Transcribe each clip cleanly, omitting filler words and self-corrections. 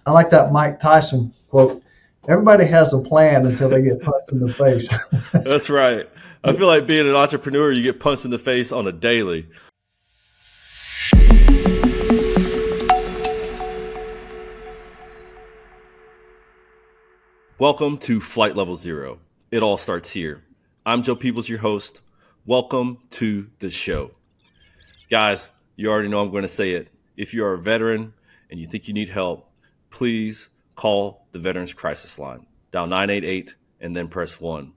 I like that Mike Tyson quote. Everybody has a plan until they get punched in the face. That's right. I feel like being an entrepreneur, you get punched in the face on a daily. Welcome to Flight Level Zero. It all starts here. I'm Joe Peebles, your host. Welcome to the show. Guys, you already know I'm going to say it. If you are a veteran and you think you need help, please call the Veterans Crisis Line. Dial 988 and then press 1.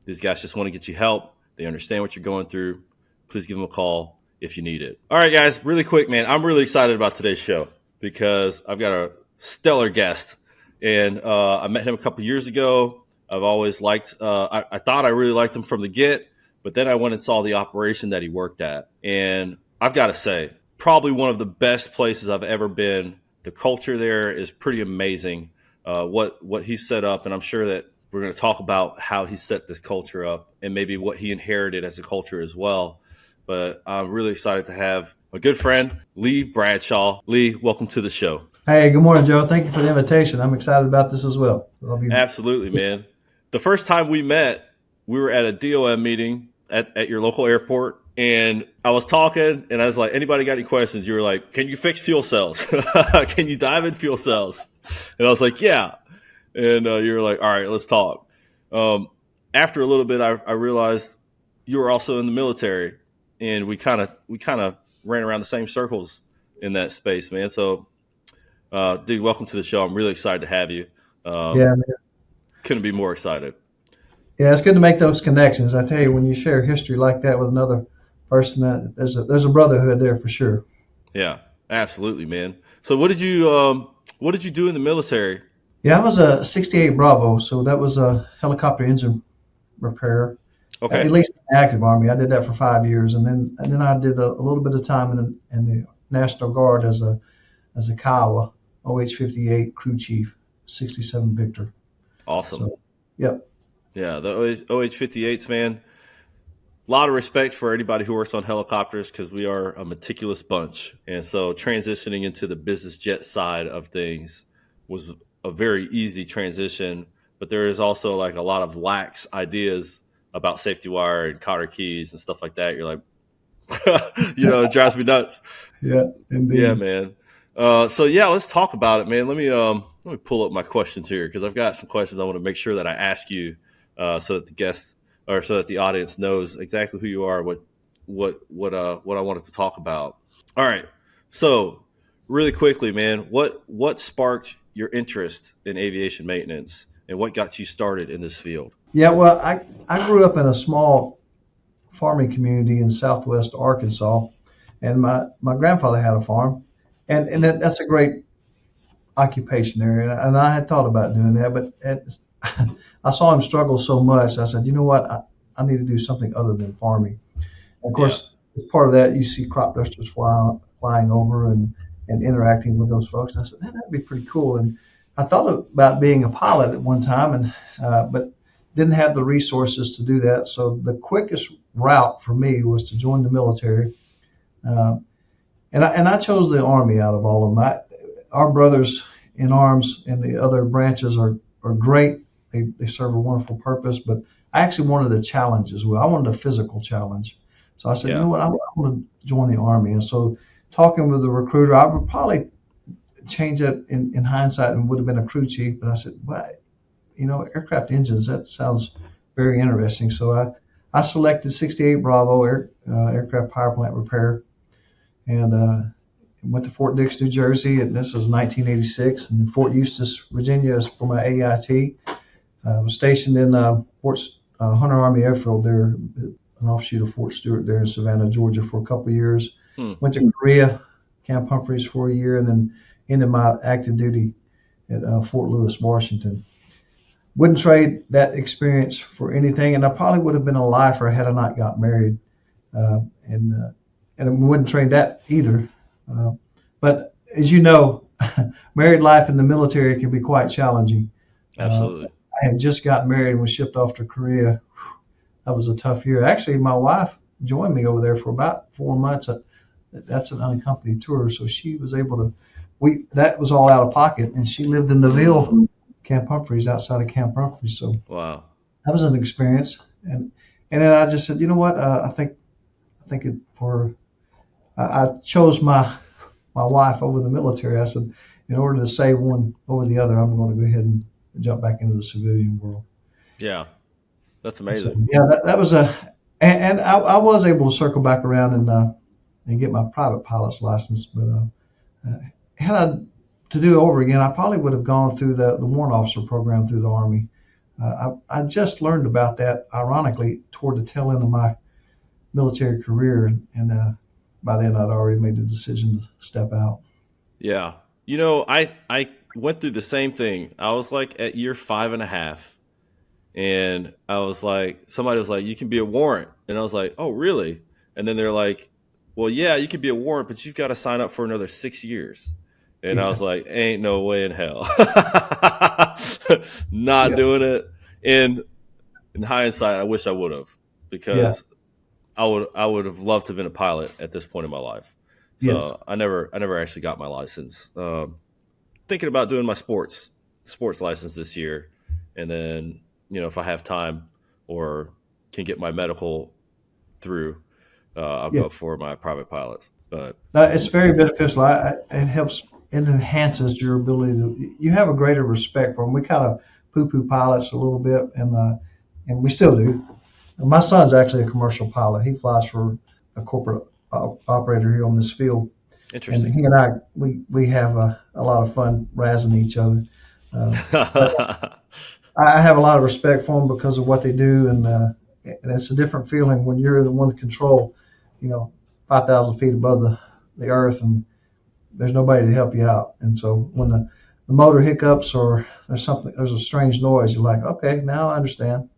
These guys just want to get you help. They understand what you're going through. Please give them a call if you need it. All right, guys, really quick, man. I'm really excited about today's show because I've got a stellar guest. And I met him a couple years ago. I've always liked, I thought I really liked him from the get, but then I went and saw the operation that he worked at. And I've got to say, probably one of the best places I've ever been. The culture there is pretty amazing, what he set up. And I'm sure that we're going to talk about how he set this culture up and maybe what he inherited as a culture as well. But I'm really excited to have a good friend, Lee Bradshaw. Lee, welcome to the show. Hey, good morning, Joe. Thank you for the invitation. I'm excited about this as well. Absolutely, man. The first time we met, we were at a DOM meeting at your local airport, and I was talking, and I was like, anybody got any questions? You were like, can you fix fuel cells? Can you dive in fuel cells? And I was like, yeah. And you were like, all right, let's talk. After a little bit, I realized you were also in the military, and we kind of ran around the same circles in that space, man. So, dude, welcome to the show. I'm really excited to have you. Yeah, man. Couldn't be more excited. Yeah, it's good to make those connections. I tell you, when you share history like that with another person, that there's a brotherhood there for sure. Yeah, absolutely, man. So what did you do in the military? Yeah, I was a 68 Bravo, so that was a helicopter engine repair. Okay. At least in the active Army, I did that for 5 years, and then I did a little bit of time in the National Guard as a Kiowa OH-58 crew chief, 67 Victor. Awesome. So, yep. Yeah, the OH-58s, man. A lot of respect for anybody who works on helicopters because we are a meticulous bunch. And so transitioning into the business jet side of things was a very easy transition. But there is also like a lot of lax ideas about safety wire and cotter keys and stuff like that. You're like, it drives me nuts. Yeah, indeed. Yeah, man. So let's talk about it, man. Let me pull up my questions here because I've got some questions I want to make sure that I ask you, so that the guests or so that the audience knows exactly who you are, what I wanted to talk about. All right. So really quickly, man, what sparked your interest in aviation maintenance and what got you started in this field? Yeah, well, I grew up in a small farming community in southwest Arkansas, and my grandfather had a farm. And that's a great occupation there. And I had thought about doing that, but I saw him struggle so much. I said, you know what? I need to do something other than farming. And of course, as part of that, you see crop dusters flying over and interacting with those folks. And I said, man, that'd be pretty cool. And I thought about being a pilot at one time, but didn't have the resources to do that. So the quickest route for me was to join the military. And I chose the Army out of all of them. Our brothers in arms in the other branches are great. They serve a wonderful purpose, but I actually wanted a challenge as well. I wanted a physical challenge. So I said, you know what, I want to join the Army. And so talking with the recruiter, I would probably change that in hindsight and would have been a crew chief. But I said, well, aircraft engines, that sounds very interesting. So I selected 68 Bravo aircraft power plant repair. And went to Fort Dix, New Jersey, and this is 1986. And Fort Eustis, Virginia, is for my AIT. Was stationed in Hunter Army Airfield there, an offshoot of Fort Stewart there in Savannah, Georgia, for a couple of years. Went to Korea, Camp Humphreys for a year, and then ended my active duty at Fort Lewis, Washington. Wouldn't trade that experience for anything, and I probably would have been a lifer had I not got married. And I wouldn't trade that either. But as you know, married life in the military can be quite challenging. Absolutely. I had just gotten married and was shipped off to Korea. That was a tough year. Actually, my wife joined me over there for about 4 months. That's an unaccompanied tour, so she was able to that was all out of pocket, and she lived in the Ville, Camp Humphreys, outside of Camp Humphreys. So Wow. that was an experience, and then I just said, you know what, I think I chose my wife over the military. I said, in order to save one over the other, I'm going to go ahead and jump back into the civilian world. Yeah. That's So, amazing. yeah, that was and I was able to circle back around and get my private pilot's license. But had I to do it over again, I probably would have gone through the warrant officer program through the Army. I just learned about that, ironically, toward the tail end of my military career, and by then I'd already made the decision to step out. Yeah. You know, I went through the same thing. I was like at year 5.5, and I was like, somebody was like, you can be a warrant. And I was like, oh, really? And then they're like, well, yeah, you can be a warrant, but you've got to sign up for another 6 years. And I Yeah, was like, ain't no way in hell. Not yeah, doing it. And in hindsight, I wish I would have, yeah, because I would have loved to have been a pilot at this point in my life. yes, So I never actually got my license. Thinking about doing my sports license this year, and then if I have time or can get my medical through, I'll yeah. go for my private pilots. But It's very beneficial. It helps. It enhances your ability to. You have a greater respect for them. We kind of poo-poo pilots a little bit, and we still do. My son's actually a commercial pilot. He flies for a corporate operator here on this field, and interesting. he and we have a lot of fun razzing each other. But I have a lot of respect for them because of what they do, and it's a different feeling when you're the one to control, 5,000 feet above the earth, and there's nobody to help you out. And so when the motor hiccups or there's a strange noise, you're like, okay, now I understand.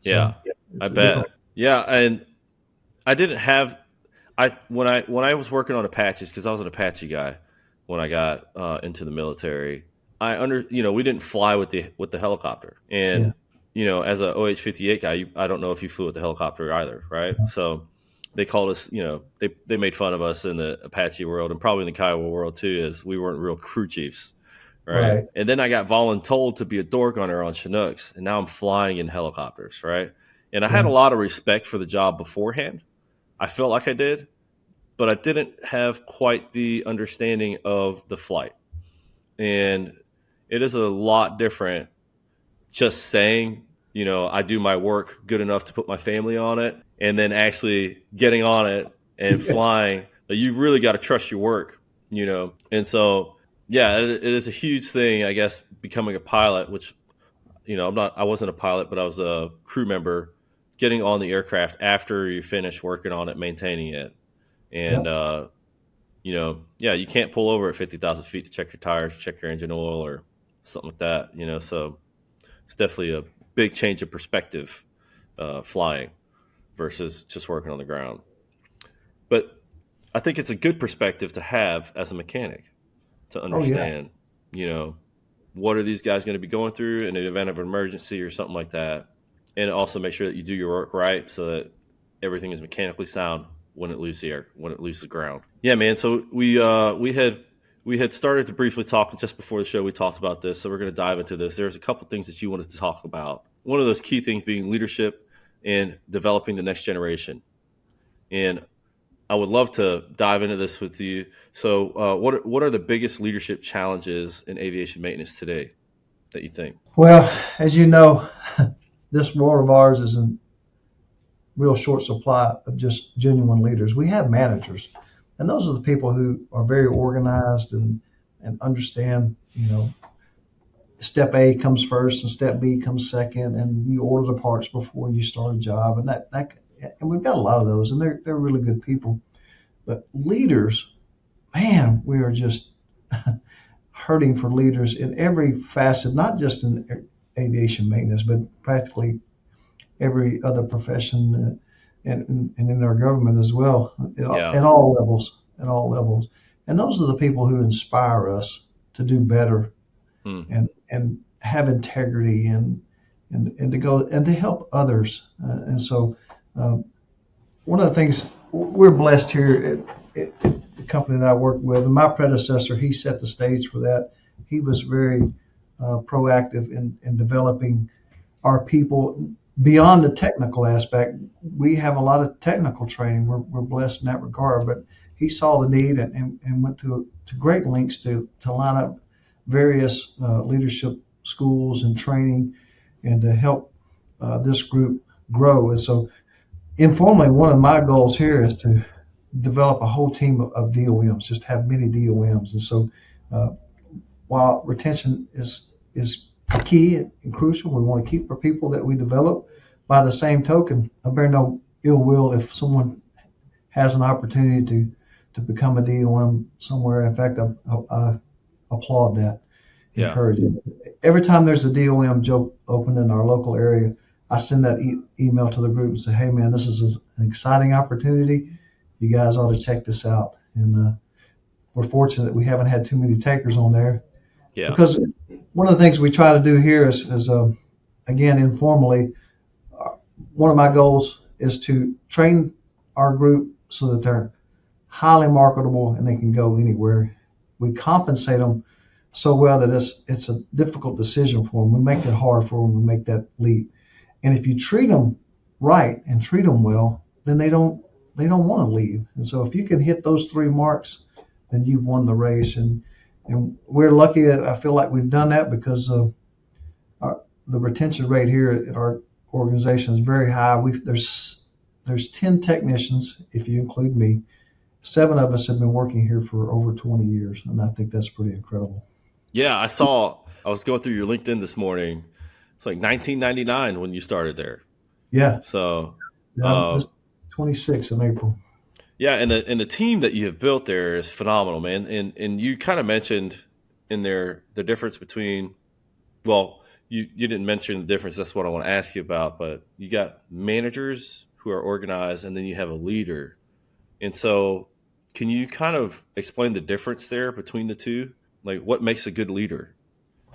Yeah, So I it's a bet. different. Yeah, and I didn't have when I was working on Apaches, because I was an Apache guy when I got into the military. We didn't fly with the helicopter, Yeah, and as a OH-58 guy, I don't know if you flew with the helicopter either, right? So they called us, they made fun of us in the Apache world, and probably in the Kiowa world too, as we weren't real crew chiefs, right? right. And then I got voluntold to be a door gunner on Chinooks, and now I'm flying in helicopters, right? And I had a Yeah, lot of respect for the job beforehand. I felt like I did, but I didn't have quite the understanding of the flight. And it is a lot different just saying, I do my work good enough to put my family on it, and then actually getting on it and yeah, flying. Like, you really got to trust your work. And so, yeah, it is a huge thing, I guess, becoming a pilot, which, I wasn't a pilot, but I was a crew member, getting on the aircraft after you finish working on it, maintaining it. And, yeah. yeah, you can't pull over at 50,000 feet to check your tires, check your engine oil, or something like that. So it's definitely a big change of perspective, flying versus just working on the ground. But I think it's a good perspective to have as a mechanic, to Oh yeah, understand, you know, what are these guys going to be going through in the event of an emergency or something like that. And also make sure that you do your work right so that everything is mechanically sound when it leaves the air, when it leaves the ground. Yeah, man. So we had started to briefly talk just before the show. We talked about this, so we're going to dive into this. There's a couple things that you wanted to talk about. One of those key things being leadership and developing the next generation. And I would love to dive into this with you. So, what are the biggest leadership challenges in aviation maintenance today that you think? well, as you know, this world of ours is in real short supply of just genuine leaders. We have managers, and those are the people who are very organized and understand, step A comes first and step B comes second, and you order the parts before you start a job, and we've got a lot of those, and they're really good people. But leaders, man, we are just hurting for leaders in every facet, not just in aviation maintenance, but practically every other profession, and in our government as well, Yeah. at all levels, at all levels. And those are the people who inspire us to do better Hmm. and have integrity and to go and to help others. And so, one of the things we're blessed here at company that I worked with, and my predecessor, he set the stage for that. He was very proactive in developing our people beyond the technical aspect. We have a lot of technical training. We're blessed in that regard, but he saw the need and went to great lengths to line up various leadership schools and training and to help this group grow. And so informally, one of my goals here is to develop a whole team of DOMs, just have many DOMs. And so while retention is key and crucial, we want to keep our people that we develop. By the same token, I bear no ill will if someone has an opportunity to become a DOM somewhere. In fact, I applaud that, encourage it. Every time there's a DOM job open in our local area, I send that email to the group and say, hey, man, this is an exciting opportunity. You guys ought to check this out. And we're fortunate that we haven't had too many takers on there. Yeah. Because one of the things we try to do here is again, informally, one of my goals is to train our group so that they're highly marketable and they can go anywhere. We compensate them so well that it's a difficult decision for them. We make it hard for them to make that leap. And if you treat them right and treat them well, then they don't want to leave. And so if you can hit those three marks, then you've won the race. And we're lucky that I feel like we've done that because the retention rate here at our organization is very high. There's 10 technicians, if you include me. 7 of us have been working here for over 20 years, and I think that's pretty incredible. Yeah, I was going through your LinkedIn this morning. It's like 1999 when you started there. Yeah. So just 26 in April. Yeah, and the team that you have built there is phenomenal, man. And you kind of mentioned in there the difference between, well, you didn't mention the difference. That's what I want to ask you about. But you got managers who are organized, and then you have a leader. And so, can you kind of explain the difference there between the two? Like, what makes a good leader?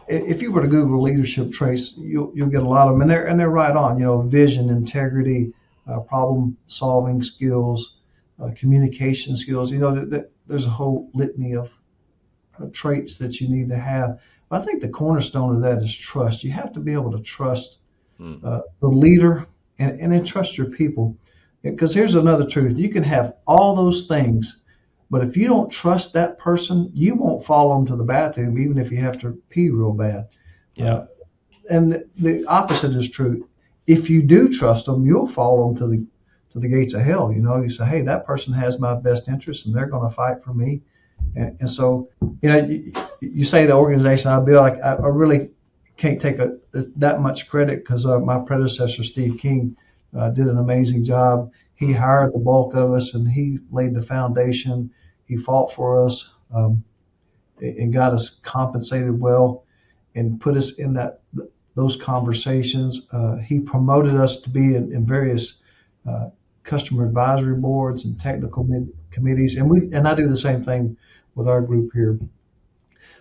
If you were to Google leadership traits, you'll get a lot of them, and they're right on. You know, vision, integrity, problem solving skills, communication skills. You know, there's a whole litany of traits that you need to have. But I think the cornerstone of that is trust. You have to be able to trust the leader and then trust your people. Because here's another truth. You can have all those things, but if you don't trust that person, you won't follow them to the bathroom, even if you have to pee real bad. Yeah. And the opposite is true. If you do trust them, you'll follow them to the gates of hell. You know, you say, hey, that person has my best interest and they're going to fight for me. And so, you know, you say the organization I built, I really can't take that much credit because my predecessor, Steve King, did an amazing job. He hired the bulk of us and he laid the foundation. He fought for us and got us compensated well and put us in those conversations. He promoted us to be in various customer advisory boards and technical committees, and I do the same thing with our group here.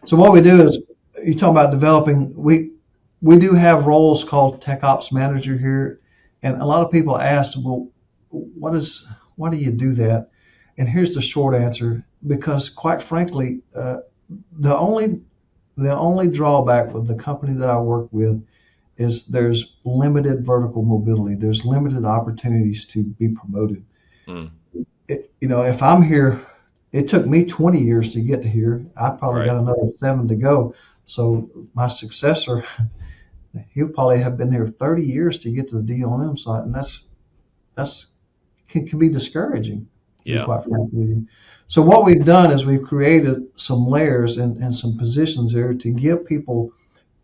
So what we do is, you talk about developing. We do have roles called Tech Ops Manager here, and a lot of people ask, well, why do you do that? And here's the short answer: because quite frankly, the only drawback with the company that I work with is there's limited vertical mobility. There's limited opportunities to be promoted. If I'm here, it took me 20 years to get to here. I probably got another 7 to go. So my successor, he'll probably have been here 30 years to get to the DOM site, and that's can be discouraging. Yeah. Quite frankly with you. So what we've done is we've created some layers and some positions there to give people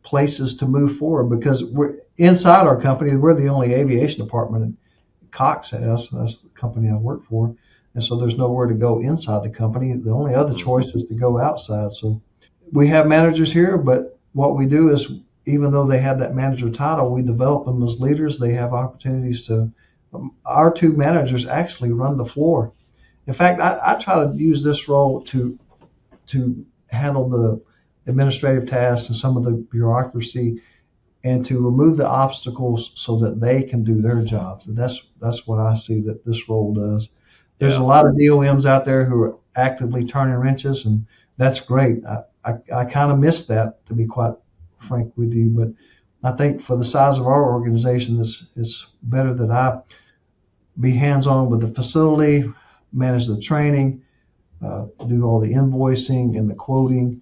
places to move forward, because we're inside our company. We're the only aviation department Cox has. That's the company I work for. And so there's nowhere to go inside the company. The only other choice is to go outside. So we have managers here, but what we do is, even though they have that manager title, we develop them as leaders. They have opportunities to, our 2 managers actually run the floor. In fact, I try to use this role to handle the administrative tasks and some of the bureaucracy, and to remove the obstacles so that they can do their jobs. And that's what I see that this role does. There's a Yeah. lot of DOMs out there who are actively turning wrenches, and that's great. I kind of miss that, to be quite frank with you. But I think for the size of our organization, it's better that I be hands-on with the facility, manage the training, do all the invoicing and the quoting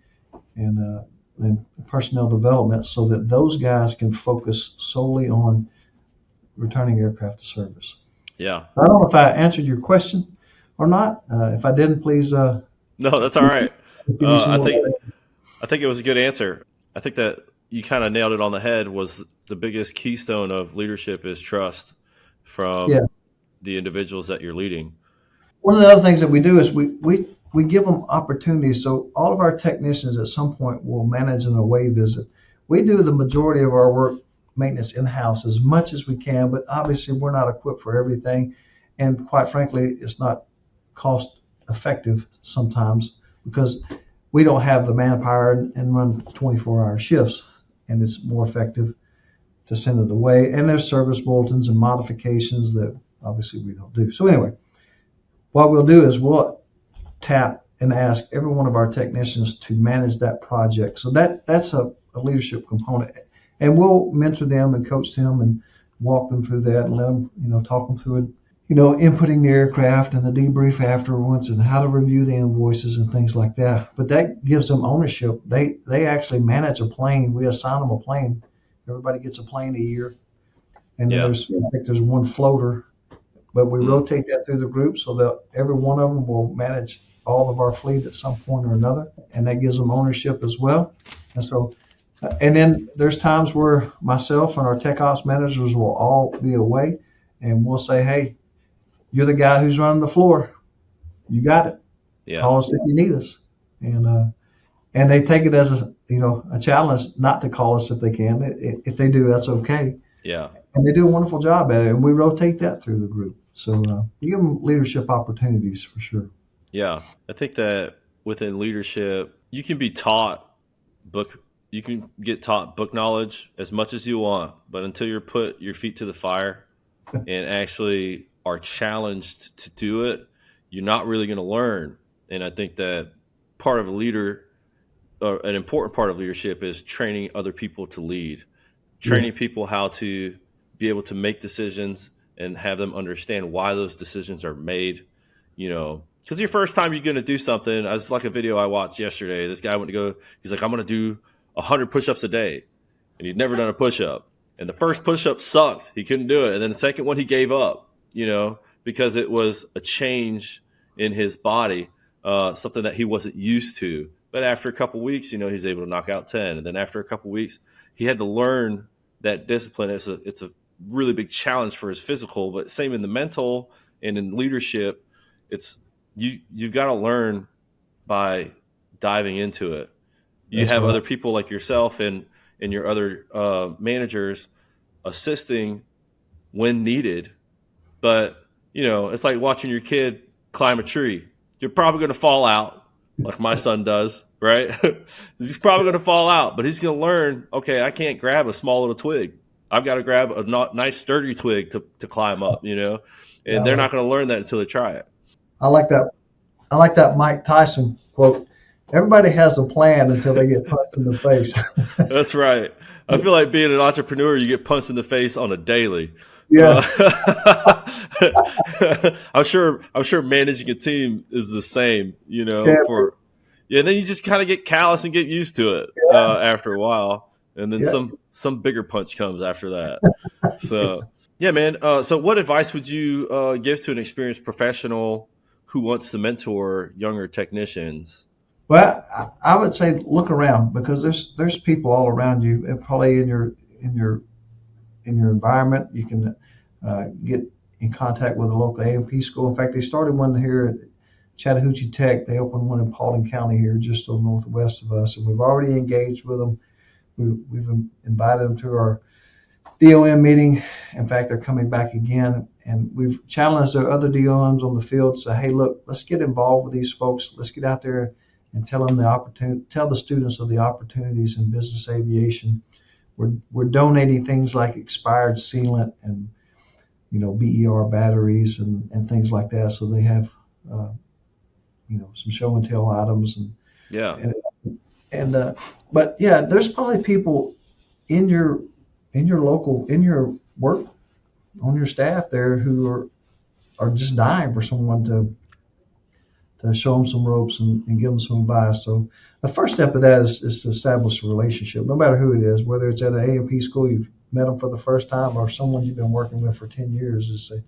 and personnel development so that those guys can focus solely on returning aircraft to service. Yeah. I don't know if I answered your question or not. If I didn't, please No, that's all right. give me some I more. think it was a good answer. I think that you kind of nailed it on the head. Was the biggest keystone of leadership is trust Yeah. from the individuals that you're leading. One of the other things that we do is we give them opportunities. So all of our technicians at some point will manage an away visit. We do the majority of our work maintenance in-house as much as we can, but obviously we're not equipped for everything. And quite frankly, it's not cost effective sometimes because we don't have the manpower and run 24-hour shifts. And it's more effective to send it away. And there's service bulletins and modifications that obviously we don't do. So anyway, what we'll do is we'll tap and ask every one of our technicians to manage that project. So that's a leadership component, and we'll mentor them and coach them and walk them through that and let them, talk them through it, inputting the aircraft and the debrief afterwards and how to review the invoices and things like that. But that gives them ownership. They actually manage a plane. We assign them a plane. Everybody gets a plane a year, and then Yeah. I think there's one floater. But we rotate that through the group so that every one of them will manage all of our fleet at some point or another, and that gives them ownership as well. And so, and then there's times where myself and our tech ops managers will all be away, and we'll say, "Hey, you're the guy who's running the floor. You got it. Yeah. Call us if you need us." And they take it as a challenge not to call us if they can. If they do, that's okay. Yeah. And they do a wonderful job at it, and we rotate that through the group. So you give them leadership opportunities for sure. Yeah. I think that within leadership, you can be taught you can get taught book knowledge as much as you want, but until you're put your feet to the fire and actually are challenged to do it, you're not really going to learn. And I think that part of a leader, or an important part of leadership, is training other people to lead, training people how to be able to make decisions and have them understand why those decisions are made. Because your first time you're going to do something, it's like a video I watched yesterday. This guy went to go, he's like, I'm going to do 100 push-ups a day. And he'd never done a push-up. And the first push-up sucked. He couldn't do it. And then the second one, he gave up, because it was a change in his body, something that he wasn't used to. But after a couple of weeks, he's able to knock out 10. And then after a couple of weeks, he had to learn that discipline. It's a really big challenge for his physical, but same in the mental and in leadership. It's you've got to learn by diving into it. You have other people like yourself and your other managers assisting when needed, but it's like watching your kid climb a tree. You're probably going to fall out, like my son does, right? He's probably going to fall out, but he's going to learn, okay, I can't grab a small little twig. I've got to grab a nice sturdy twig to climb up, and they're not going to learn that until they try it. I like that. I like that Mike Tyson quote. Everybody has a plan until they get punched in the face. That's right. I feel like being an entrepreneur, you get punched in the face on a daily. Yeah. I'm sure managing a team is the same, and then you just kind of get callous and get used to it after a while. And then some bigger punch comes after that. So, yeah, man. So what advice would you give to an experienced professional who wants to mentor younger technicians? Well, I would say look around, because there's people all around you, and probably in your environment. You can get in contact with a local A&P school. In fact, they started one here at Chattahoochee Tech. They opened one in Paulding County here, just to the northwest of us, and we've already engaged with them. We've invited them to our DOM meeting. In fact, they're coming back again, and we've challenged their other DOMs on the field to say, hey, look, let's get involved with these folks. Let's get out there and tell the students of the opportunities in business aviation. We're donating things like expired sealant and BER batteries and things like that. So they have, some show and tell items Yeah. and, but yeah, there's probably people in your local, in your work, on your staff there who are just dying for someone to show them some ropes and give them some advice. So the first step of that is to establish a relationship, no matter who it is, whether it's at an A&P school, you've met them for the first time, or someone you've been working with for 10 years, is say,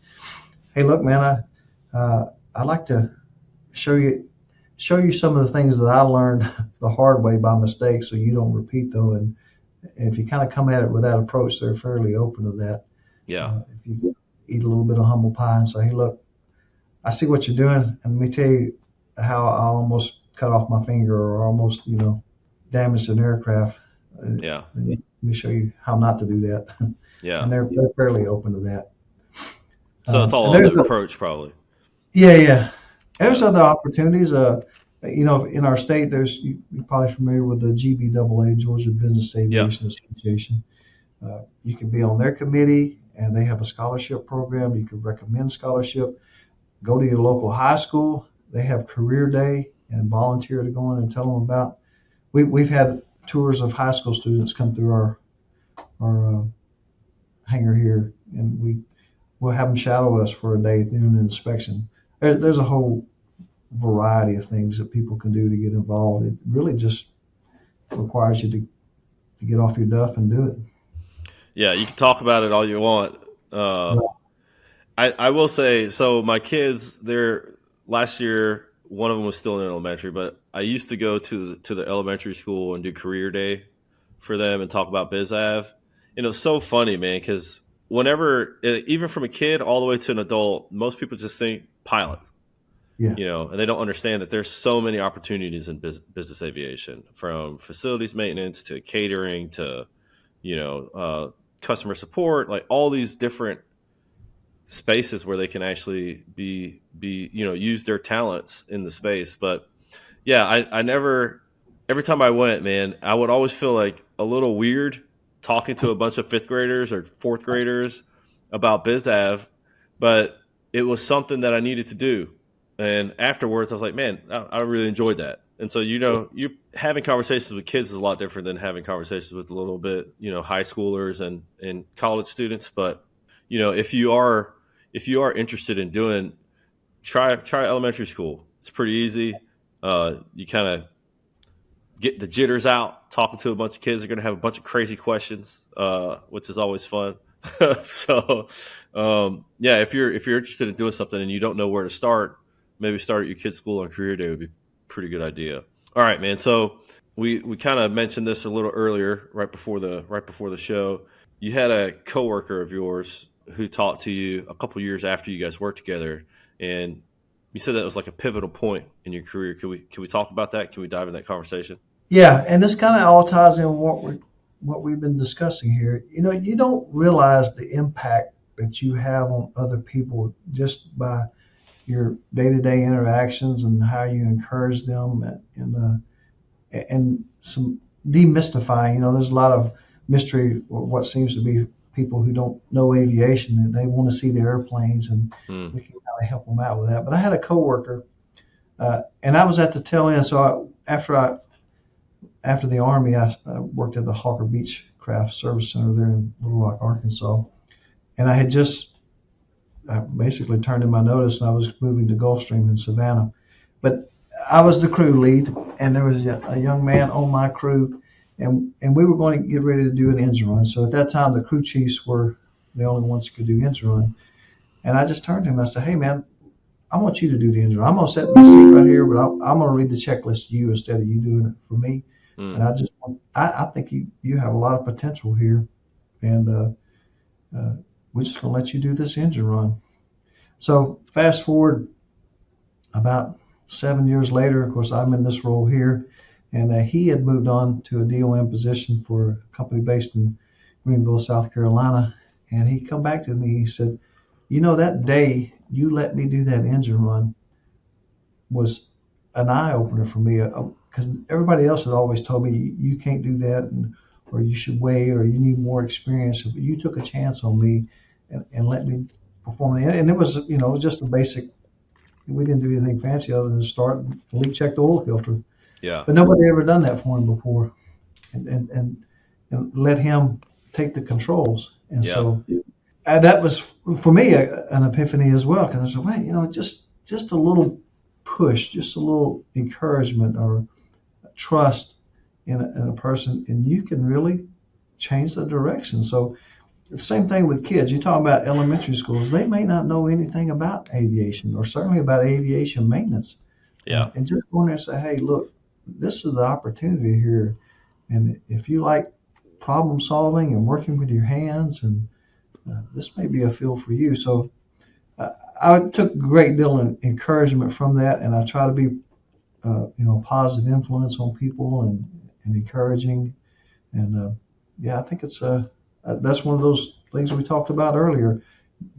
hey, look, man, I'd like to show you some of the things that I learned the hard way by mistake, so you don't repeat them. And if you kind of come at it with that approach, they're fairly open to that. Yeah. If you eat a little bit of humble pie and say, hey, look, I see what you're doing, and let me tell you how I almost cut off my finger or almost, damaged an aircraft. Yeah. Let me show you how not to do that. Yeah. And they're fairly open to that. So it's all on the approach, probably. Yeah. There's other opportunities. In our state, you're probably familiar with the GBAA, Georgia Business Aviation Association. You can be on their committee, and they have a scholarship program. You can recommend scholarship. Go to your local high school. They have career day and volunteer to go in and tell them about. We've had tours of high school students come through our hangar here, and we'll have them shadow us for a day doing an inspection. There's a whole variety of things that people can do to get involved. It really just requires you to get off your duff and do it. Yeah, you can talk about it all you want. I will say, so my kids, last year, one of them was still in elementary, but I used to go to the elementary school and do career day for them and talk about BizAv. And it was so funny, man, because whenever, even from a kid all the way to an adult, most people just think pilot. Yeah. And they don't understand that there's so many opportunities in business aviation, from facilities maintenance to catering to, customer support, like all these different spaces where they can actually be use their talents in the space. But yeah, I never, every time I went, man, I would always feel like a little weird talking to a bunch of fifth graders or fourth graders about BizAv, but it was something that I needed to do. And afterwards, I was like, man, I really enjoyed that. And so, you having conversations with kids is a lot different than having conversations with a little bit, high schoolers and college students. But, if you are interested in doing, try elementary school. It's pretty easy. You kind of get the jitters out, talking to a bunch of kids. They're going to have a bunch of crazy questions, which is always fun. So, if you're interested in doing something and you don't know where to start, maybe start at your kid's school on career day would be a pretty good idea. All right, man. So we kind of mentioned this a little earlier, right before the show. You had a coworker of yours who talked to you a couple years after you guys worked together, and you said that was like a pivotal point in your career. Can we talk about that? Can we dive in that conversation? Yeah, and this kind of all ties in what we've been discussing here. You don't realize the impact that you have on other people just by your day-to-day interactions and how you encourage them and some demystifying. There's a lot of mystery, or what seems to be people who don't know aviation, and they want to see the airplanes, and we can kind of help them out with that. But I had a coworker, and I was at the tail end. So after the Army, I worked at the Hawker Beechcraft Service Center there in Little Rock, Arkansas, and I had I basically turned in my notice, and I was moving to Gulfstream in Savannah. But I was the crew lead, and there was a young man on my crew, and we were going to get ready to do an engine run. So at that time, the crew chiefs were the only ones who could do engine run. And I just turned to him and I said, hey, man, I want you to do the engine run. I'm going to sit in the seat right here, but I'm going to read the checklist to you instead of you doing it for me. And I think you have a lot of potential here, and we're just going to let you do this engine run. So fast forward about 7 years later, of course, I'm in this role here, and he had moved on to a DOM position for a company based in Greenville, South Carolina. And he come back to me, he said, that day you let me do that engine run was an eye-opener for me, because everybody else had always told me you can't do that, or you should wait, or you need more experience. But you took a chance on me and let me performing. And it was, just a basic. We didn't do anything fancy other than start and leak check the oil filter. Yeah. But nobody ever done that for him before, and let him take the controls. And Yeah. so that was for me an epiphany as well, because I said, wait, just a little push, just a little encouragement or trust in a person, and you can really change the direction. So the same thing with kids. You talk about elementary schools; they may not know anything about aviation, or certainly about aviation maintenance. Yeah. And just go in there and say, hey, look, this is the opportunity here, and if you like problem solving and working with your hands, and this may be a field for you. So I took a great deal of encouragement from that, and I try to be, a positive influence on people and encouraging. And I think it's that's one of those things we talked about earlier.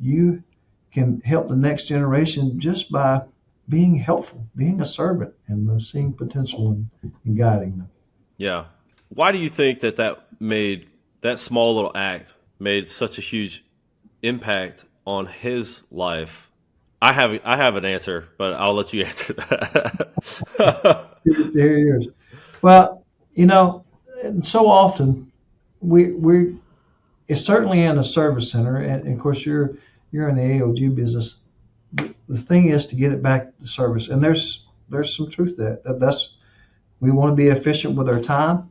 You can help the next generation just by being helpful, being a servant, and seeing potential in guiding them. Yeah. Why do you think that small little act made such a huge impact on his life? I have an answer, but I'll let you answer that. Here he is. Well, so often we it's certainly in a service center, and of course you're in the AOG business. The thing is to get it back to service, and there's some truth to that. That's we want to be efficient with our time,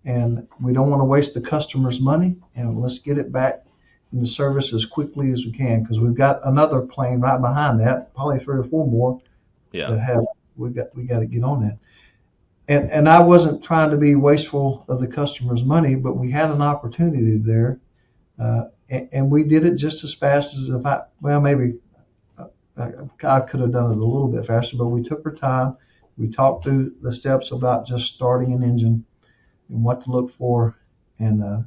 and we don't want to waste the customer's money, and let's get it back in the service as quickly as we can, because we've got another plane right behind that, probably 3 or 4 more Yeah. that have we got to get on that. And I wasn't trying to be wasteful of the customer's money, but we had an opportunity there, and we did it just as fast as maybe I could have done it a little bit faster, but we took our time. We talked through the steps about just starting an engine and what to look for, and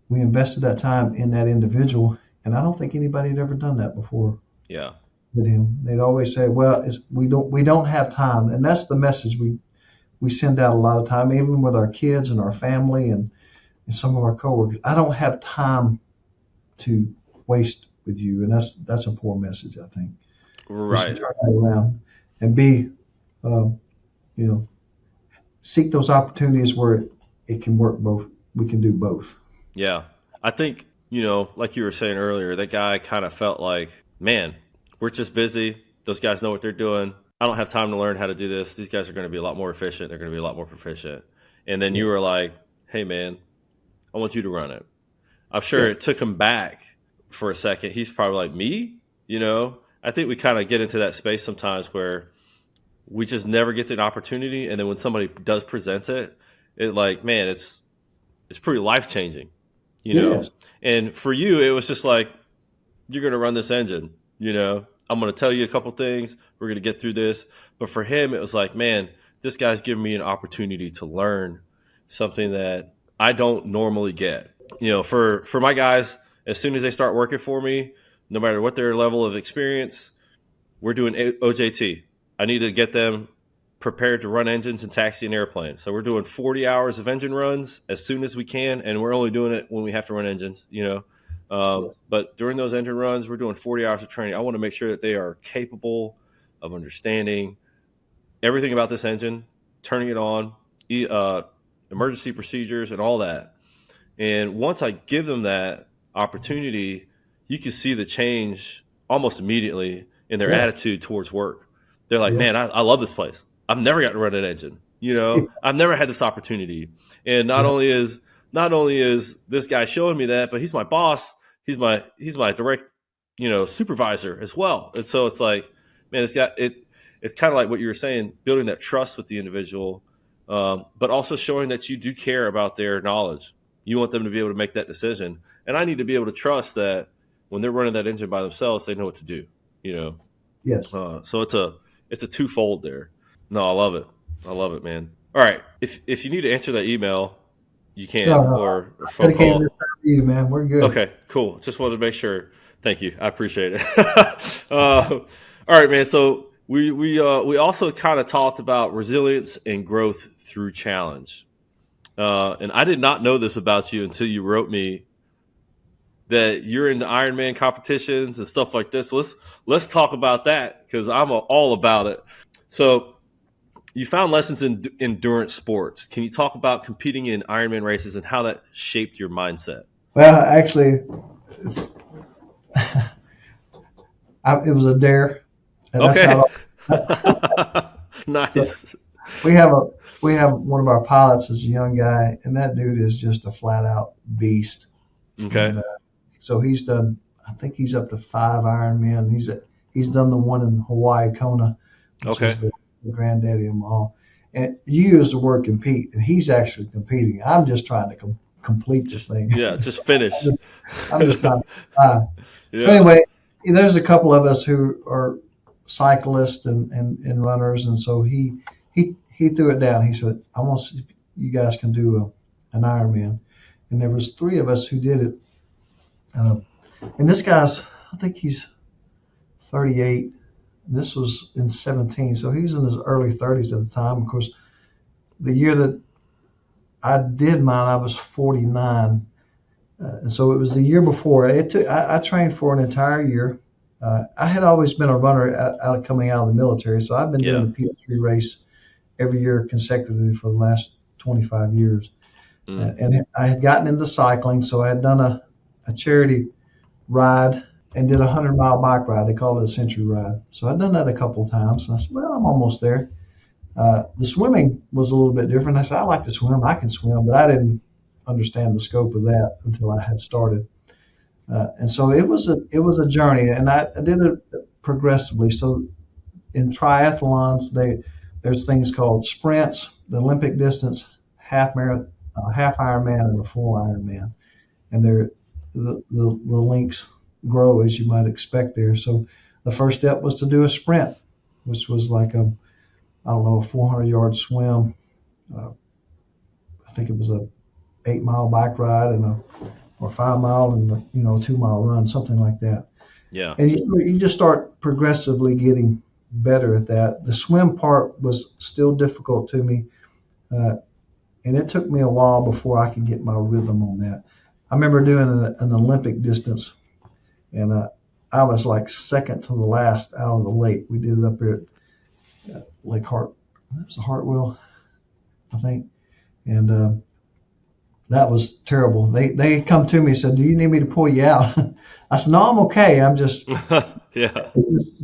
we invested that time in that individual. And I don't think anybody had ever done that before Yeah. with him. They'd always say, "Well, we don't have time," and that's the message we send out a lot of time, even with our kids and our family and some of our coworkers. I don't have time to waste with you, and that's a poor message. I think we should Right. turn that around and be, um, seek those opportunities where it can work both. We can do both. Yeah. I think, like you were saying earlier, that guy kind of felt like, man, we're just busy. Those guys know what they're doing. I don't have time to learn how to do this. These guys are going to be a lot more efficient. They're going to be a lot more proficient. And then you were like, hey, man, I want you to run it. I'm sure Yeah. it took him back for a second. He's probably like, me? I think we kind of get into that space sometimes where we just never get the opportunity. And then when somebody does present it, it's pretty life changing, It is. And for you, it was just like, you're going to run this engine, I'm going to tell you a couple things. We're going to get through this. But for him, it was like, man, this guy's giving me an opportunity to learn something that I don't normally get. For my guys, as soon as they start working for me, no matter what their level of experience, we're doing OJT. I need to get them prepared to run engines and taxi an airplane. So we're doing 40 hours of engine runs as soon as we can, and we're only doing it when we have to run engines, But during those engine runs, we're doing 40 hours of training. I want to make sure that they are capable of understanding everything about this engine, turning it on, emergency procedures, and all that. And once I give them that opportunity, you can see the change almost immediately in their Yes. attitude towards work. They're like, Yes. man, I love this place. I've never got to run an engine. I've never had this opportunity. And not Yeah. only is this guy showing me that, but he's my boss. He's my direct, supervisor as well. And so it's like, man, it's kind of like what you were saying, building that trust with the individual, but also showing that you do care about their knowledge. You want them to be able to make that decision. And I need to be able to trust that when they're running that engine by themselves, they know what to do, Yes. So it's a twofold there. No, I love it. I love it, man. All right. If you need to answer that email, you can, No, no. or a phone Dedicated this call. time to you, man. We're good. Okay, cool. Just wanted to make sure. Thank you. I appreciate it. All right, man. So we also kind of talked about resilience and growth through challenge. And I did not know this about you until you wrote me that you're in the Ironman competitions and stuff like this. So let's talk about that because I'm all about it. So you found lessons in endurance sports. Can you talk about competing in Ironman races and how that shaped your mindset? Well, actually, it's, it was a dare, and that's Okay. how. So Nice. we have a we have one of our pilots is a young guy, and that dude is just a flat out beast. Okay. And so he's done. I think he's up to 5 Ironman. He's done the one in Hawaii, Kona, which Okay. is the granddaddy of them all. And you use the word compete, and he's actually competing. I'm just trying to complete the Just thing. yeah, So just finish. I'm just trying to. So Yeah. anyway, there's a couple of us who are cyclists and runners, and so he threw it down. He said, "I want to see if you guys can do an Ironman," and there was 3 of us who did it. Uh, and this guy's, I think he's 38. This was in 17, so he was in his early 30s at the time. Of course, the year that I did mine, I was 49. And so it was the year before. I trained for an entire year. I had always been a runner out of coming out of the military, so I've been Yeah. doing the PS3 race every year consecutively for the last 25 years. And I had gotten into cycling, so I had done a charity ride and did a 100-mile bike ride. They called it a century ride. So I'd done that a couple of times, and I said, well, I'm almost there. The swimming was a little bit different. I said, I like to swim. I can swim, but I didn't understand the scope of that until I had started. And so it was a journey, and I did it progressively. So in triathlons, there's things called sprints, the Olympic distance, half marathon, half Ironman, and a full Ironman, and the links grow as you might expect there. So the first step was to do a sprint, which was like a 400-yard swim. I think it was a 8-mile bike ride and or 5 mile and a 2-mile run, something like that. Yeah. And you just start progressively getting better at that. The swim part was still difficult to me, and it took me a while before I could get my rhythm on that. I remember doing an Olympic distance, and I was like second to the last out of the lake. We did it up here at Lake Hart. That was a Hartwell, I think, and that was terrible. They come to me and said, "Do you need me to pull you out?" I said, "No, I'm okay. I'm just Yeah.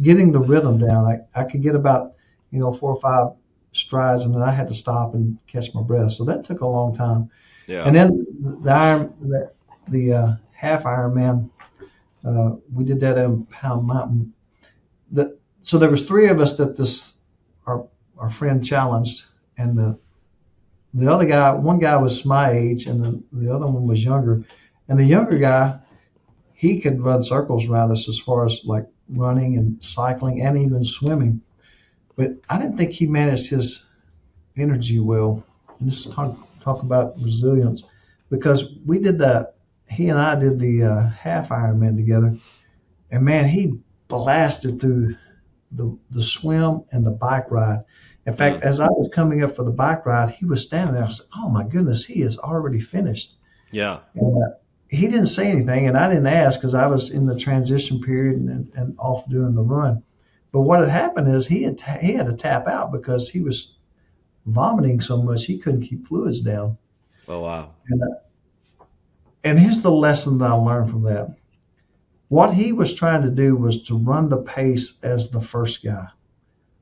getting the rhythm down. I could get about 4 or 5 strides, and then I had to stop and catch my breath. So that took a long time. Yeah. And then the half Ironman, we did that in Pound Mountain. So there was 3 of us that our friend challenged, and the other guy, one guy was my age, and the other one was younger. And the younger guy, he could run circles around us as far as like running and cycling and even swimming. But I didn't think he managed his energy well. And this is talk about resilience, because he and I did the half Ironman together. And man, he blasted through the swim and the bike ride. In fact, as I was coming up for the bike ride, he was standing there. I was like, oh my goodness, he is already finished. Yeah. And he didn't say anything, and I didn't ask because I was in the transition period and off doing the run. But what had happened is he had to tap out because he was vomiting so much he couldn't keep fluids down. Oh wow. And here's the lesson that I learned from that. What he was trying to do was to run the pace as the first guy,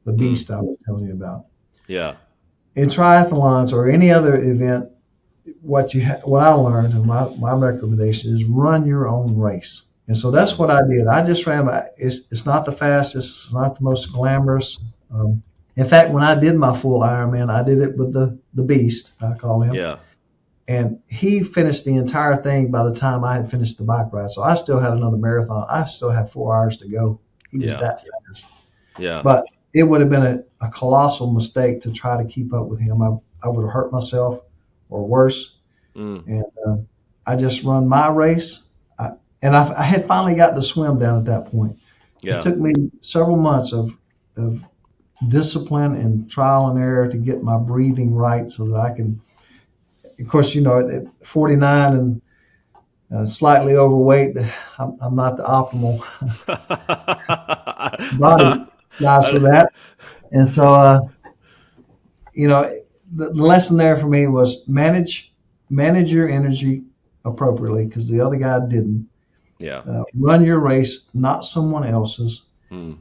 the beast I was telling you about. Yeah. In triathlons or any other event, what I learned, and my recommendation is run your own race. And so that's what I did. I just ran it's not the fastest, it's not the most glamorous. In fact, when I did my full Ironman, I did it with the beast, I call him. Yeah. And he finished the entire thing by the time I had finished the bike ride. So I still had another marathon. I still had 4 hours to go. He was that fast. Yeah. But it would have been a colossal mistake to try to keep up with him. I would have hurt myself or worse. And I just run my race. I had finally got the swim down at that point. Yeah. It took me several months of discipline and trial and error to get my breathing right so that I can, of course, at 49 and slightly overweight. I'm not the optimal body size for that. And so, you know, the lesson there for me was manage your energy appropriately because the other guy didn't. Yeah. Run your race, not someone else's, Mm.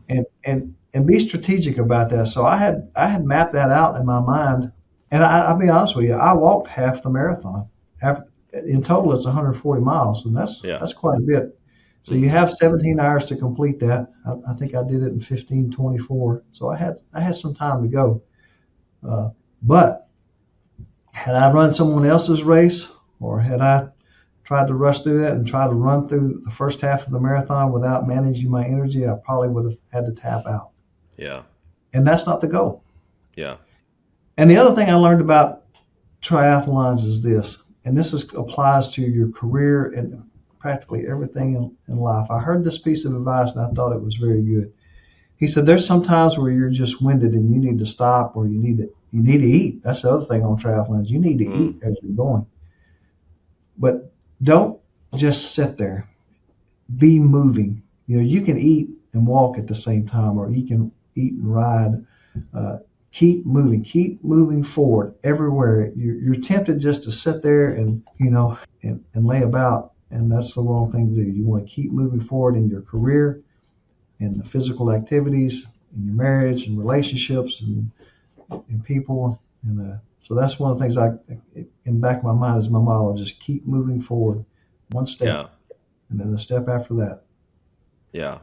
and be strategic about that. So I had mapped that out in my mind, and I'll be honest with you, I walked half the marathon. In total, it's 140 miles, and Yeah. that's quite a bit. So you Mm-hmm. have 17 hours to complete that. I think I did it in 15:24. So I had some time to go. But had I run someone else's race, or had I tried to rush through that and try to run through the first half of the marathon without managing my energy, I probably would have had to tap out. Yeah. And that's not the goal. Yeah. And the other thing I learned about triathlons is this, and applies to your career and practically everything in life. I heard this piece of advice and I thought it was very good. He said, "There's some times where you're just winded and you need to stop, or you need to eat." That's the other thing on triathlons. You need to Mm. eat as you're going, but don't just sit there. Be moving. You can eat and walk at the same time, or you can eat and ride. Uh, keep moving forward everywhere. You're tempted just to sit there and lay about, and that's the wrong thing to do. You want to keep moving forward in your career, in the physical activities, in your marriage and relationships, and people. And so that's one of the things in the back of my mind is my motto: just keep moving forward, one step, Yeah. and then a step after that. Yeah.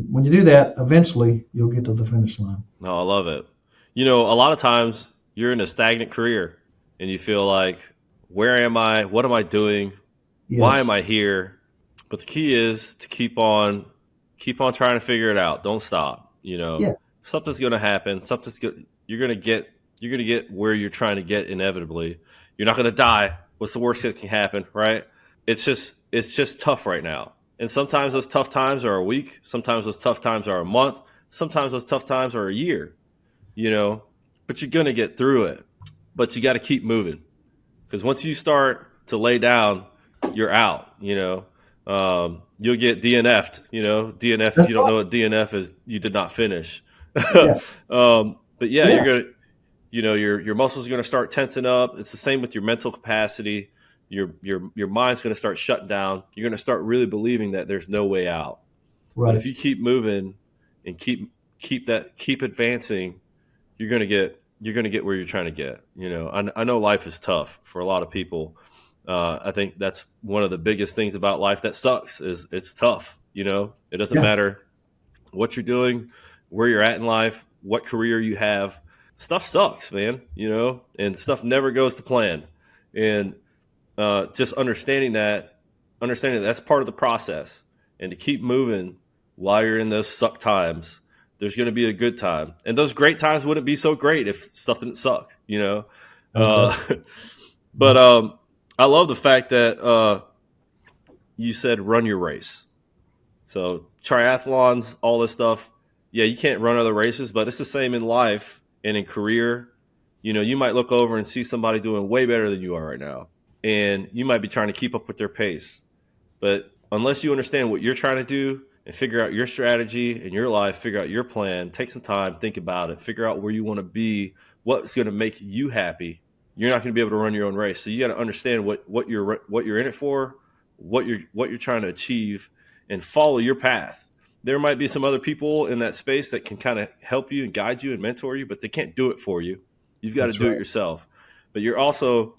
When you do that, eventually you'll get to the finish line. No, I love it. A lot of times you're in a stagnant career and you feel like, where am I? What am I doing? Why am Yes. I here? But the key is to keep on trying to figure it out. Don't stop. Yeah. Something's going to happen. You're going to get where you're trying to get inevitably. You're not going to die. What's the worst that can happen, right? It's just tough right now. And sometimes those tough times are a week. Sometimes those tough times are a month. Sometimes those tough times are a year, you know, but you're going to get through it. But you got to keep moving, because once you start to lay down, you're out, you'll get DNF'd, DNF. If That's you don't right. know what DNF is, you did not finish. Yeah. But yeah, you're Yeah. going to, your muscles are going to start tensing up. It's the same with your mental capacity. Your mind's going to start shutting down. You're going to start really believing that there's no way out. But if Right. you keep moving and keep advancing, you're going to get where you're trying to get. I know life is tough for a lot of people. I think that's one of the biggest things about life that sucks is it's tough. It doesn't Yeah. matter what you're doing, where you're at in life, what career you have. Stuff sucks, man. And stuff never goes to plan. And just understanding that's part of the process, and to keep moving while you're in those suck times. There's going to be a good time, and those great times wouldn't be so great if stuff didn't suck. That's Uh, right. but I love the fact that you said run your race. So triathlons, all this stuff. Yeah, you can't run other races, but it's the same in life and in career. You might look over and see somebody doing way better than you are right now, and you might be trying to keep up with their pace. But unless you understand what you're trying to do and figure out your strategy in your life, figure out your plan, take some time, think about it, figure out where you want to be, what's going to make you happy, you're not going to be able to run your own race. So you got to understand what you're in it for, what you're trying to achieve, and follow your path. There might be some other people in that space that can kind of help you and guide you and mentor you, but they can't do it for you. You've got to That's do it right. yourself. But you're also,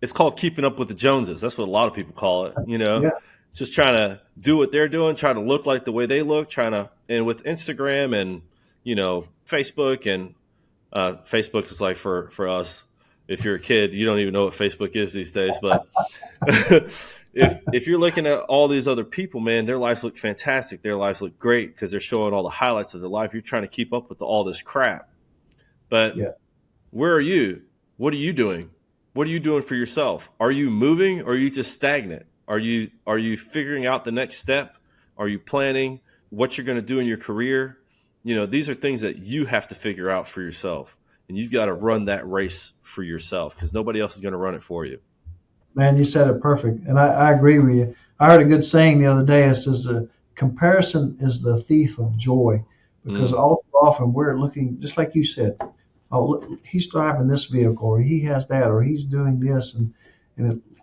it's called keeping up with the Joneses. That's what a lot of people call it. Yeah. Just trying to do what they're doing, trying to look like the way they look, and with Instagram and, Facebook, and Facebook is like for us, if you're a kid, you don't even know what Facebook is these days. But if you're looking at all these other people, man, their lives look fantastic. Their lives look great because they're showing all the highlights of their life. You're trying to keep up with all this crap. But Yeah. where are you? What are you doing? What are you doing for yourself? Are you moving, or are you just stagnant? Are you figuring out the next step? Are you planning what you're going to do in your career? These are things that you have to figure out for yourself, and you've got to run that race for yourself because nobody else is going to run it for you. Man, you said it perfect, and I agree with you. I heard a good saying the other day. It says, "Comparison is the thief of joy," because Mm, all too often we're looking, just like you said, oh, look, he's driving this vehicle, or he has that, or he's doing this, and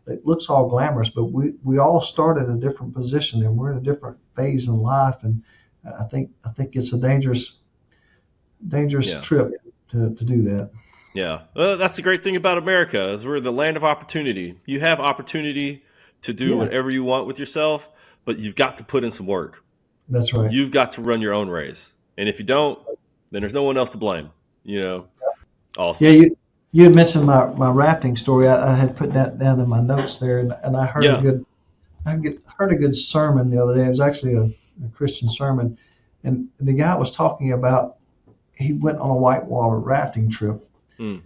it looks all glamorous, but we all start at a different position, and we're in a different phase in life, and I think it's a dangerous yeah. trip to do that. Yeah. That's the great thing about America is we're the land of opportunity. You have opportunity to do Yeah, whatever you want with yourself, but you've got to put in some work. that's right. You've got to run your own race. And if you don't, then there's no one else to blame. You know, Yeah, awesome. you had mentioned my rafting story. I had put that down in my notes there, and I heard a Yeah. good heard a good sermon the other day. It was actually a Christian sermon, and the guy was talking about he went on a whitewater rafting trip, Mm,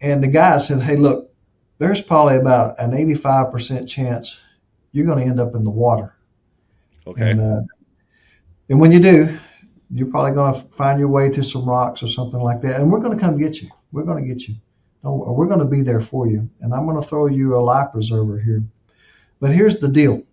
and the guy said, "Hey, look, there's probably about an 85% chance you're going to end up in the water, okay. and uh, and when you do, you're probably going to find your way to some rocks or something like that, and we're going to come get you. We're going to get you. We're going to be there for you, and I'm going to throw you a life preserver here. But here's the deal: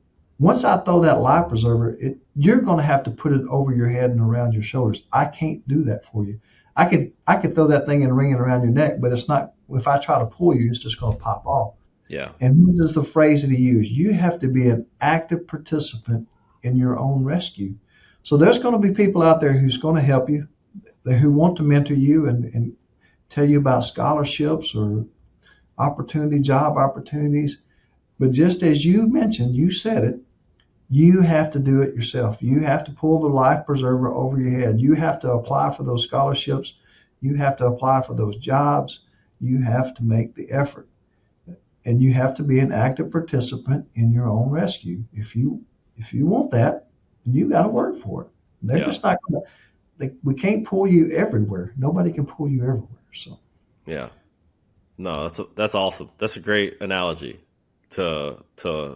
once I throw that life preserver, you're going to have to put it over your head and around your shoulders. I can't do that for you. I could throw that thing and ring it around your neck, but it's not. If I try to pull you, it's just going to pop off." Yeah. And this is the phrase that he used: you have to be an active participant in your own rescue. So there's going to be people out there who's going to help you, who want to mentor you and tell you about scholarships or job opportunities. But just as you mentioned, you said it, you have to do it yourself. You have to pull the life preserver over your head. You have to apply for those scholarships. You have to apply for those jobs. You have to make the effort. And you have to be an active participant in your own rescue. If you want that, you got to work for it. They're Yeah. just not going to. We can't pull you everywhere. Nobody can pull you everywhere. So Yeah. No, that's awesome. That's a great analogy to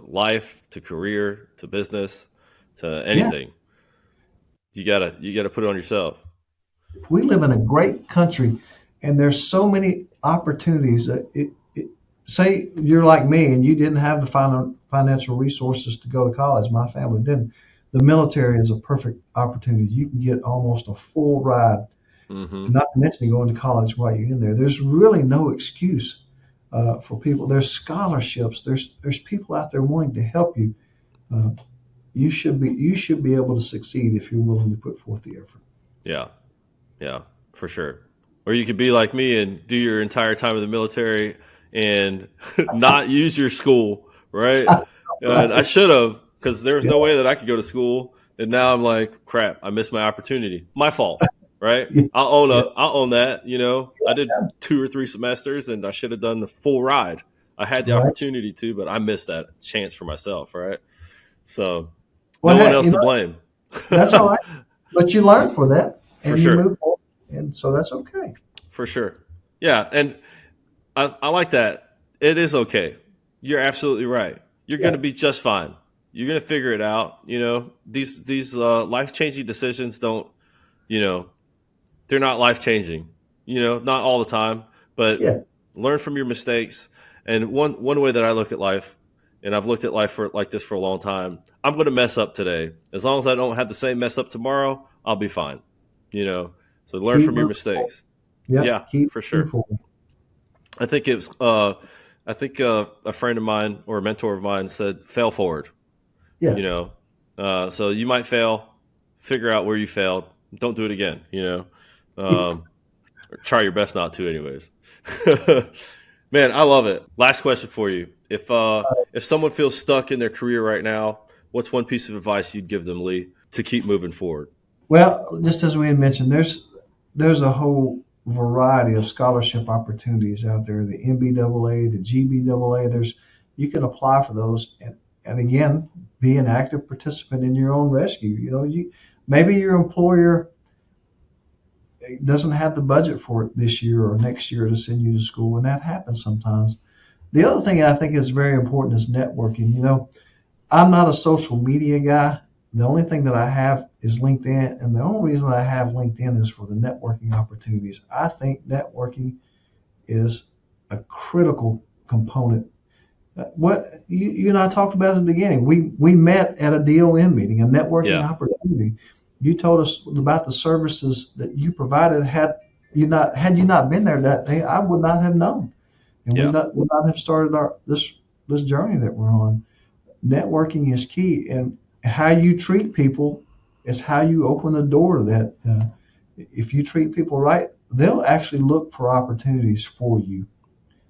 life, to career, to business, to yeah, anything. You gotta put it on yourself. we live in a great country, and there's so many opportunities. Say you're like me and you didn't have the financial resources to go to college. My family didn't. The military is a perfect opportunity. You can get almost a full ride, Hmm. not to mention going to college while you're in there. There's really no excuse for people. There's scholarships. There's people out there wanting to help you. Uh, you should be able to succeed if you're willing to put forth the effort. Yeah. Yeah, for sure. Or you could be like me and do your entire time in the military and not use your school, right? And I Right? should have, because there was Yeah. no way that I could go to school. And now I'm like, crap, I missed my opportunity. My fault, right? Yeah. Yeah. I'll own that. I did 2 or 3 semesters and I should have done the full ride. I had the Right. opportunity to, but I missed that chance for myself, right? So Well, no one hey, else to blame. that's all right. But you learn for that, For and you sure. move forward, and so that's okay. For sure. Yeah. And I like that. It is okay. You're absolutely right. You're going Yeah. to be just fine. You're going to figure it out. These life changing decisions don't. You know, they're not life changing. Not all the time, but Yeah. learn from your mistakes. And one way that I look at life, and I've looked at life for like this for a long time. I'm going to mess up today. As long as I don't have the same mess up tomorrow, I'll be fine. So learn Keep from your moving forward. mistakes. Yep. Yeah, Keep for moving sure. forward. I think it was. I think a friend of mine or a mentor of mine said, "Fail forward." Yeah. You know, so you might fail. Figure out where you failed. Don't do it again. Or try your best not to, anyways. Man, I love it. Last question for you: if someone feels stuck in their career right now, what's one piece of advice you'd give them, Lee, to keep moving forward? Well, just as we had mentioned, there's a whole variety of scholarship opportunities out there. The MBAA, the GBAA. You can apply for those, and again, be an active participant in your own rescue. Maybe your employer doesn't have the budget for it this year or next year to send you to school, and that happens sometimes. The other thing I think is very important is networking. I'm not a social media guy. The only thing that I have is LinkedIn, and the only reason I have LinkedIn is for the networking opportunities. I think networking is a critical component What you and I talked about at the beginning. We met at a DOM meeting, a networking Yeah. opportunity. You told us about the services that you provided. Had you not been there that day, I would not have known, and Yeah. would not have started this journey that we're on. Networking is key, and how you treat people is how you open the door to that. If you treat people right, they'll actually look for opportunities for you.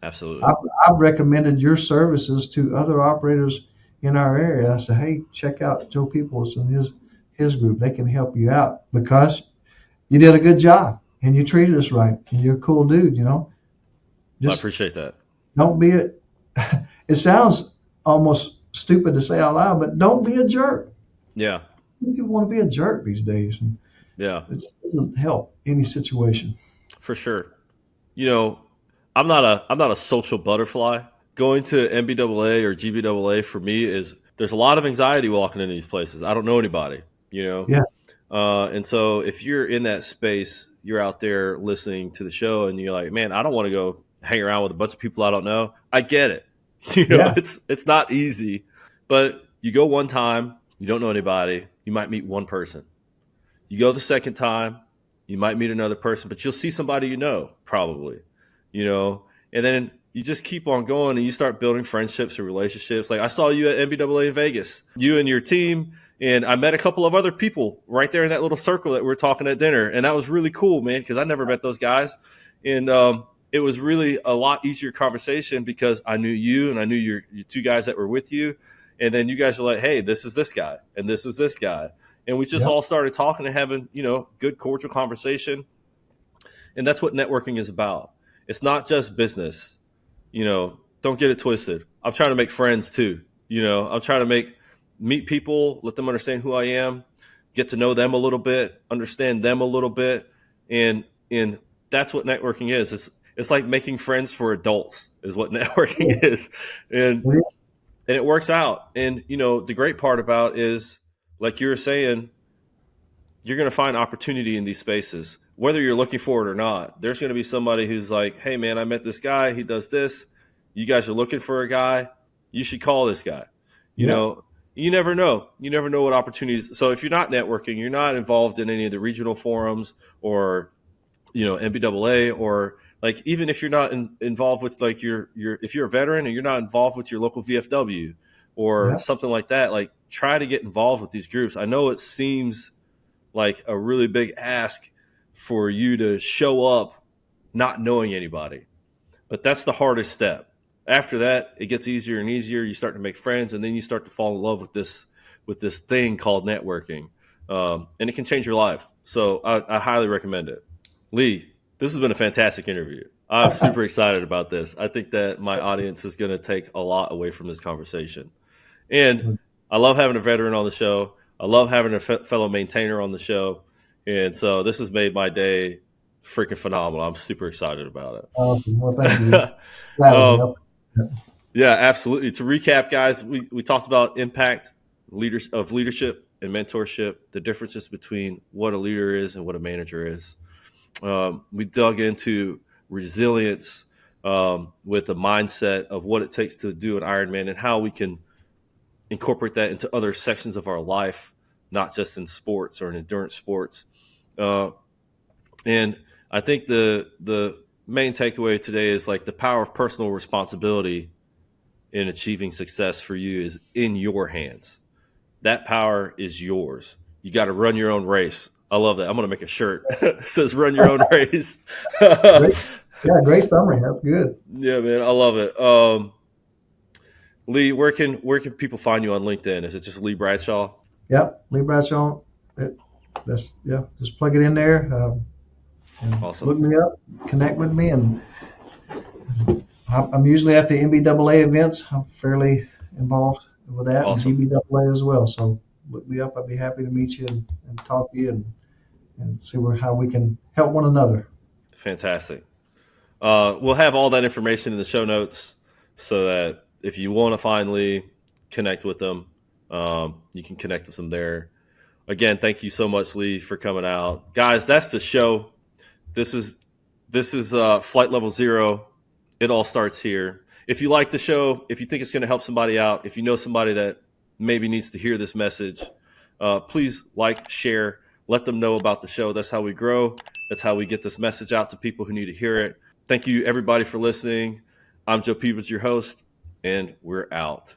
Absolutely. I've, I've recommended your services to other operators in our area. I say, hey, check out Joe Peoples and his group. They can help you out because you did a good job and you treated us right and you're a cool dude. I Just appreciate that. don't be a. It sounds almost stupid to say out loud, but don't be a jerk. Yeah. People want to be a jerk these days, and Yeah. it just doesn't help any situation. For sure. You know, I'm not a social butterfly. Going to NBAA or GBAA for me is there's a lot of anxiety walking into these places. I don't know anybody, you know. Yeah, And so if you're in that space, you're out there listening to the show and you're like, man, I don't want to go hang around with a bunch of people I don't know. I get it. yeah, It's not easy, but you go one time, you don't know anybody, you might meet one person. You go the second time, you might meet another person, but you'll see somebody you know, probably, you know, and then you just keep on going and you start building friendships and relationships. Like I saw you at NBAA in Vegas, you and your team, and I met a couple of other people right there in that little circle that we were talking at dinner. And that was really cool, man, because I never met those guys. And it was really a lot easier conversation because I knew you and I knew your two guys that were with you. And then you guys were like, hey, this is this guy and this is this guy. And we just yeah, all started talking and having, good cordial conversation. And that's what networking is about. It's not just business. Don't get it twisted. I'm trying to make friends too. I'm trying to meet people, let them understand who I am, get to know them a little bit, understand them a little bit. And that's what networking is. It's like making friends for adults is what networking is. And yeah, and it works out. And the great part about is, like you were saying, you're going to find opportunity in these spaces, whether you're looking for it or not. There's going to be somebody who's like, hey, man, I met this guy. He does this. You guys are looking for a guy. You should call this guy. You yeah, know, you never know. You never know what opportunities. So if you're not networking, you're not involved in any of the regional forums or, NBAA, or like even if you're not involved with like if you're a veteran and you're not involved with your local VFW or yeah, something like that, like try to get involved with these groups. I know it seems like a really big ask for you to show up not knowing anybody. But that's the hardest step. After that, it gets easier and easier. You start to make friends, and then you start to fall in love with this thing called networking, and it can change your life. So I highly recommend it. Lee, this has been a fantastic interview. I'm super excited about this. I think that my audience is going to take a lot away from this conversation. And I love having a veteran on the show. I love having a fellow maintainer on the show. And so this has made my day freaking phenomenal. I'm super excited about awesome. Well, thank you. it. Gladly. um, yeah, absolutely. To recap, guys, we talked about impact leadership and mentorship, the differences between what a leader is and what a manager is. We dug into resilience with the mindset of what it takes to do an Ironman and how we can incorporate that into other sections of our life, not just in sports or in endurance sports. Uh, and I think the main takeaway today is like the power of personal responsibility in achieving success for you is in your hands. That power is yours. You got to run your own race. I love that. I'm going to make a shirt that says "Run your own race." Great. Yeah, great summary. That's good. Yeah, man, I love it. Lee, where can people find you on LinkedIn? Is it just Lee Bradshaw? Yep, Lee Bradshaw. Yeah. Just plug it in there and Awesome, look me up, connect with me, and I'm usually at the NBAA events. I'm fairly involved with that and awesome, GBAA as well. So look me up. I'd be happy to meet you and talk to you and see how we can help one another. fantastic. We'll have all that information in the show notes so that if you want to find Lee, connect with them. You can connect with them there. Again, thank you so much, Lee, for coming out, guys. That's the show. This is Flight Level 0. It all starts here. If you like the show, if you think it's going to help somebody out, if you know somebody that maybe needs to hear this message, please like, share, let them know about the show. That's how we grow. That's how we get this message out to people who need to hear it. Thank you, everybody, for listening. I'm Joe Peebles, your host, and we're out.